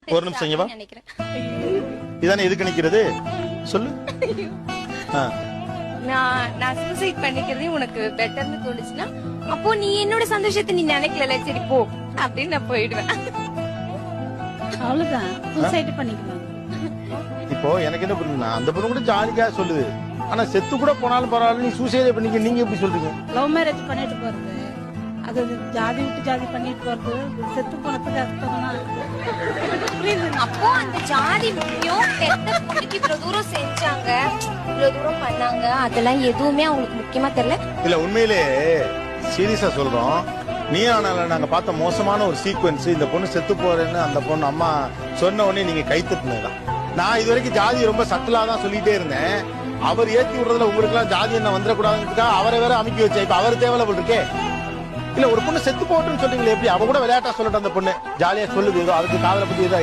ஒரு நிமிஷம் இங்க வா. நினைக்கிறேன். இதானே எதுக்கு நிக்கிறது சொல்லு. ஆ. நான் சூசைட் பண்ணிக்கிறதே உனக்கு பெட்டர்னு தோணுச்சுன்னா அப்போ நீ என்னோட சந்தோஷத்தை நீ நினைக்கல, சரி போ அப்படின்னு நான் போயிடுவேன். அவ்வளவுதான், சூசைட் பண்ணிக்குவாங்க. இப்போ எனக்கு என்ன புரியுதுன்னா அந்த பொண்ணு கூட ஜாலிக்கா சொல்லுது, ஆனா செத்து கூட போனாலும் பரவாயில்ல நீ சூசைடே பண்ணிக்க, நீங்க எப்படி சொல்றீங்க? லவ் மேரேஜ் பண்ணிட்டு போறது, அது ஜாதி விட்டு ஜாதி பண்ணிட்டு போறது, செத்து போனதுக்கு அர்த்தம்னா அப்போ அந்த ஜாதி முக்கியம், பெத்த பொண்ணுக்கு இவ்வளவு தூரம் செஞ்சாங்க, இவ்வளவு தூரம் பண்ணாங்க, அதெல்லாம் எதுவுமே அவங்களுக்கு முக்கியமா தெரியல. இல்ல உண்மையிலே சீரியஸா சொல்றோம், நீ ஆனால நாங்க பார்த்த மோசமான ஒரு சீக்வன்ஸ், இந்த பொண்ணு செத்து போறேன்னு அந்த பொண்ணு அம்மா சொன்ன உடனே நீங்க கைத்தட்டுனதுதான். நான் இது வரைக்கும் ஜாதி ரொம்ப சட்டலா தான் சொல்லிட்டே இருந்தேன். அவர் ஏத்தி விடுறதுல உங்களுக்கு எல்லாம் ஜாதி என்ன வந்துடக்கூடாதுன்றதுக்காக அவரை வேற அமைக்கி வச்சா, இப்ப அவர் தேவையில்ல போல் இருக்கே. இல்ல ஒரு பொண்ணு செத்து போட்டுன்னு சொல்றீங்களே, எப்படி அவ கூட விளையாட்டா சொல்லட்டும், அந்த பொண்ணு ஜாலியா சொல்லுது, ஏதோ அதுக்கு காதலை பத்தி ஏதோ